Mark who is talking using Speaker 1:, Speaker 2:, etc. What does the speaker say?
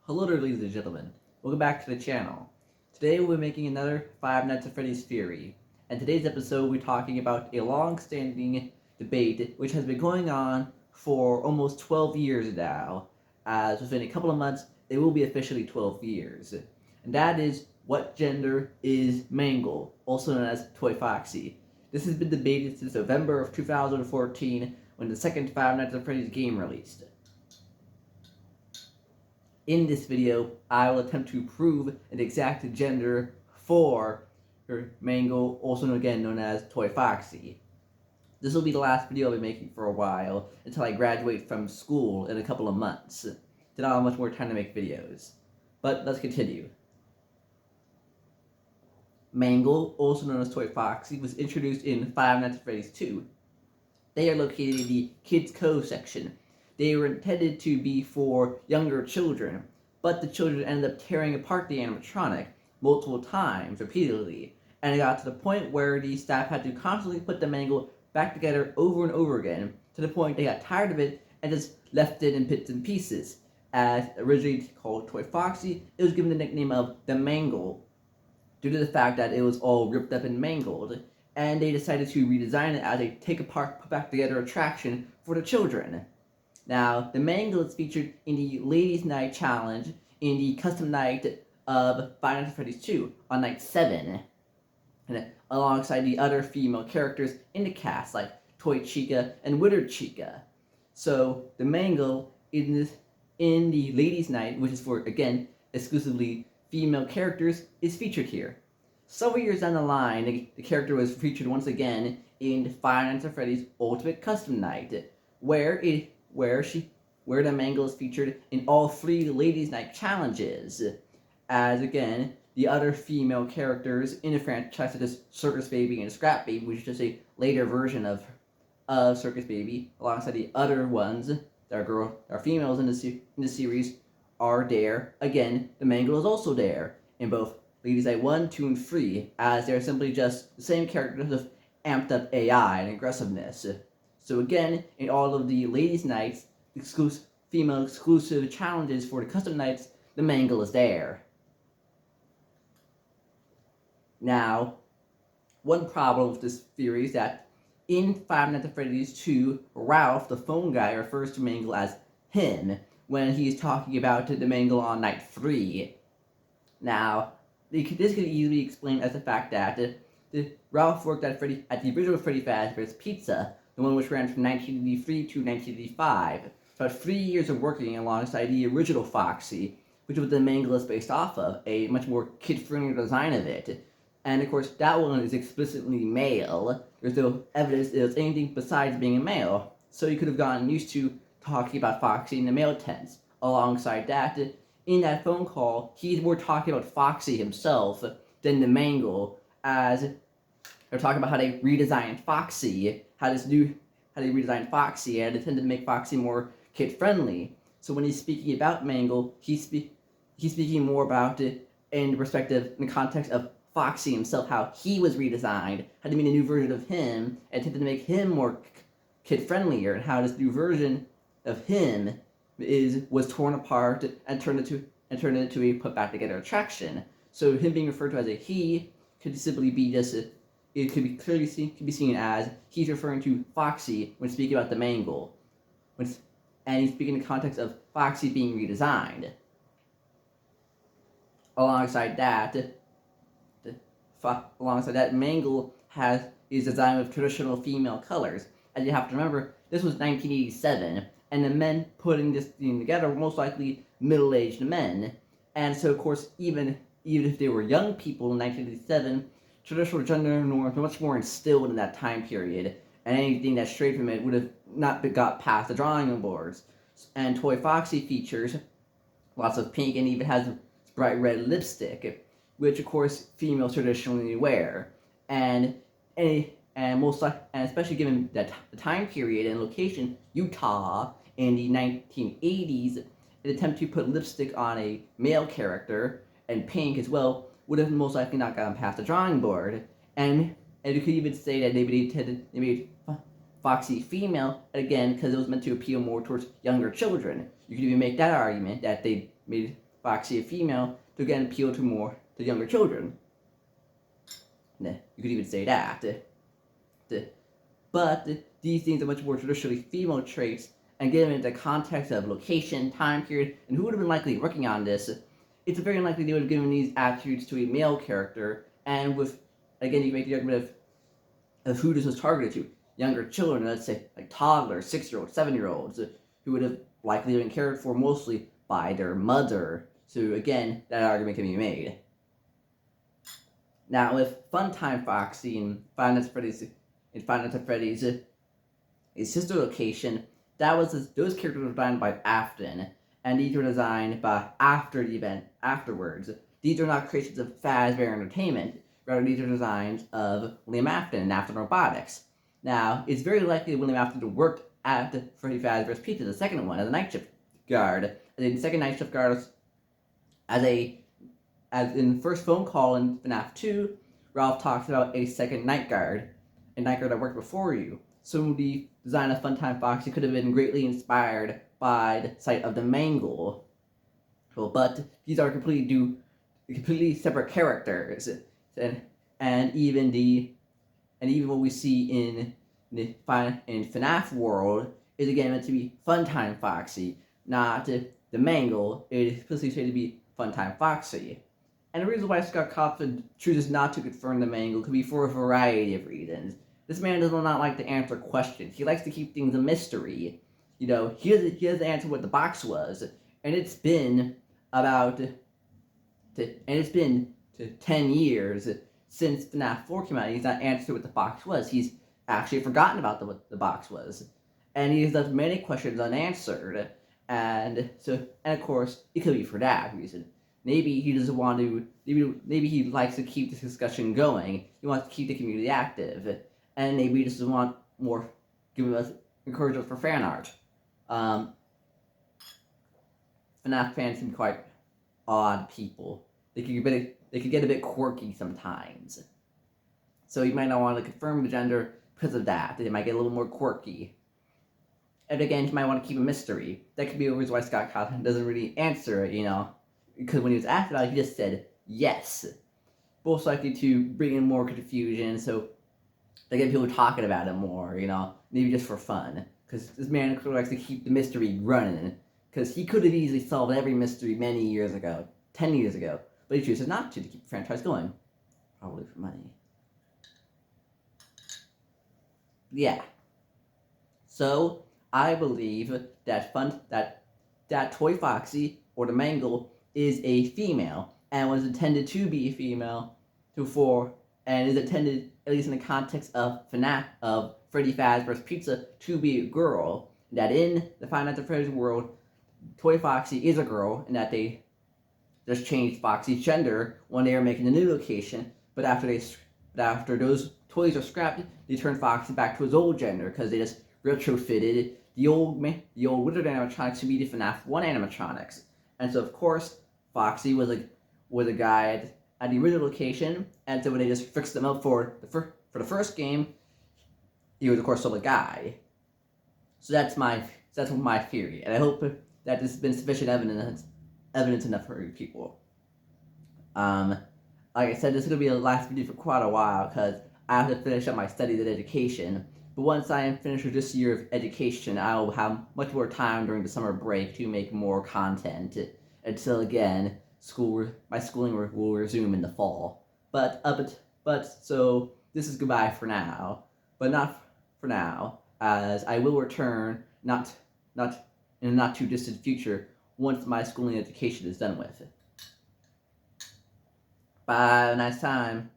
Speaker 1: Hello there, ladies and gentlemen. Welcome back to the channel. Today we're making another Five Nights at Freddy's Fury. And today's episode we're talking about a long-standing debate which has been going on for almost 12 years now. As within a couple of months, it will be officially 12 years. And that is, what gender is Mangle, also known as Toy Foxy? This has been debated since November of 2014 when the second Five Nights at Freddy's game released. In this video, I will attempt to prove an exact gender for Mangle, also again known as Toy Foxy. This will be the last video I'll be making for a while, until I graduate from school in a couple of months. Then I'll have much more time to make videos. But let's continue. Mangle, also known as Toy Foxy, was introduced in Five Nights at Freddy's 2. They are located in the Kids Cove section. They were intended to be for younger children, but the children ended up tearing apart the animatronic multiple times, repeatedly, and it got to the point where the staff had to constantly put the Mangle back together over and over again, to the point they got tired of it and just left it in bits and pieces. As originally called Toy Foxy, it was given the nickname of the Mangle, due to the fact that it was all ripped up and mangled, and they decided to redesign it as a take-apart, put-back-together attraction for the children. Now, the Mangle is featured in the Ladies' Night Challenge in the custom night of Five Nights at Freddy's 2 on night 7, and alongside the other female characters in the cast like Toy Chica and Withered Chica. So, the Mangle in the Ladies' Night, which is for, again, exclusively female characters, is featured here. Several years down the line, the character was featured once again in Five Nights at Freddy's Ultimate Custom Night, where the Mangle is featured in all 3 Ladies' Night challenges, as again, the other female characters in the franchise, such as Circus Baby and Scrap Baby, which is just a later version of Circus Baby, alongside the other ones that are females in the series, are there. Again, the Mangle is also there in both Ladies' Night 1, 2, and 3, as they're simply just the same characters with amped up AI and aggressiveness. So again, in all of the Ladies' Nights, female exclusive challenges for the custom nights, the Mangle is there. Now, one problem with this theory is that in Five Nights at Freddy's 2, Ralph, the phone guy, refers to Mangle as him when he's talking about the Mangle on night 3. Now, this could easily be explained as the fact that Ralph worked at the original Freddy Fazbear's Pizza, the one which ran from 1983 to 1985. So about 3 years of working alongside the original Foxy, which was the Mangle is based off of, a much more kid-friendly design of it. And of course, that one is explicitly male. There's no evidence it was anything besides being a male. So you could have gotten used to talking about Foxy in the male tense. Alongside that, in that phone call, he's more talking about Foxy himself than the Mangle, as they're talking about how they redesigned Foxy, how they redesigned Foxy and intended to make Foxy more kid-friendly. So when he's speaking about Mangle, he's speaking more about it in the context of Foxy himself, how he was redesigned, how they made a new version of him, and intended to make him more kid-friendlier, and how this new version of him was torn apart and turned into a put-back-together attraction. So him being referred to as a he could simply be just it could be seen as he's referring to Foxy when speaking about the Mangle, and he's speaking in the context of Foxy being redesigned. Alongside that, Mangle is designed with traditional female colors. As you have to remember, this was 1987, and the men putting this thing together were most likely middle-aged men. And so, of course, even if they were young people in 1987, traditional gender norms were much more instilled in that time period, and anything that strayed from it would have not got past the drawing boards. And Toy Foxy features lots of pink and even has bright red lipstick, which of course females traditionally wear. And especially given that the time period and location, Utah, in the 1980s, an attempt to put lipstick on a male character, and pink as well, would have most likely not gotten past the drawing board. And you could even say that they made Foxy female, again, because it was meant to appeal more towards younger children. You could even make that argument that they made Foxy a female to again appeal to younger children. You could even say that. But these things are much more traditionally female traits, and given in the context of location, time period, and who would have been likely working on this, it's very unlikely they would have given these attributes to a male character. And with, again, you can make the argument of who this was targeted to. Younger children, let's say like toddlers, 6-year-olds, 7-year-olds, who would have likely been cared for mostly by their mother. So again, that argument can be made. Now with Funtime Foxy and Five Nights at Freddy's, his sister location, those characters were designed by Afton, and these were designed by after the event, afterwards. These are not creations of Fazbear Entertainment, rather these are designs of William Afton and Afton Robotics. Now, it's very likely that William Afton worked at Freddy Fazbear's Pizza, the second one, as a night shift guard. As the second night shift guard, as in the first phone call in FNAF 2, Ralph talks about a second night guard, a night guard that worked before you. So the design of Funtime Foxy could have been greatly inspired by the sight of the Mangle. But these are completely separate characters, and even what we see in FNAF world is again meant to be Funtime Foxy, not the Mangle. It is explicitly said to be Funtime Foxy. And the reason why Scott Cawthon chooses not to confirm the Mangle could be for a variety of reasons. This man does not like to answer questions. He likes to keep things a mystery. He doesn't answer what the box was, and it's been 10 years since FNAF 4 came out. He's not answered what the box was. He's actually forgotten about what the box was, and he's left many questions unanswered. And of course, it could be for that reason. Maybe he doesn't want to. Maybe he likes to keep this discussion going. He wants to keep the community active, and maybe he just doesn't want more. Give us encouragement for fan art. FNAF fans can be quite odd people. They could get a bit quirky sometimes. So you might not want to confirm the gender because of that. They might get a little more quirky. And again, you might want to keep a mystery. That could be a reason why Scott Cawthon doesn't really answer it, because when he was asked about it, he just said yes. Most likely to bring in more confusion, so they get people talking about it more, maybe just for fun. Because this man likes to keep the mystery running. Because he could have easily solved every mystery many years ago, 10 years ago. But he chooses not to keep the franchise going. Probably for money. Yeah. So, I believe that Toy Foxy, or the Mangle, is a female, and was intended to be a female and is intended, at least in the context of FNAF, of Freddy Fazbear's Pizza, to be a girl. That in the Five Nights at Freddy's world, Toy Foxy is a girl, and that they just changed Foxy's gender when they were making the new location. But after those toys are scrapped, they turned Foxy back to his old gender because they just retrofitted the old Wizard animatronics to be the FNAF 1 animatronics. And so of course Foxy was a guy at the original location, and so when they just fixed them up for the first game, he was of course still a guy. So that's my theory, and I hope that this has been sufficient evidence enough for people. Like I said, this is going to be the last video for quite a while because I have to finish up my studies and education. But once I am finished with this year of education, I will have much more time during the summer break to make more content. Until again, my schooling will resume in the fall. So this is goodbye for now, but not for now, as I will return not in a not too distant future once my schooling education is done with. Bye, nice time.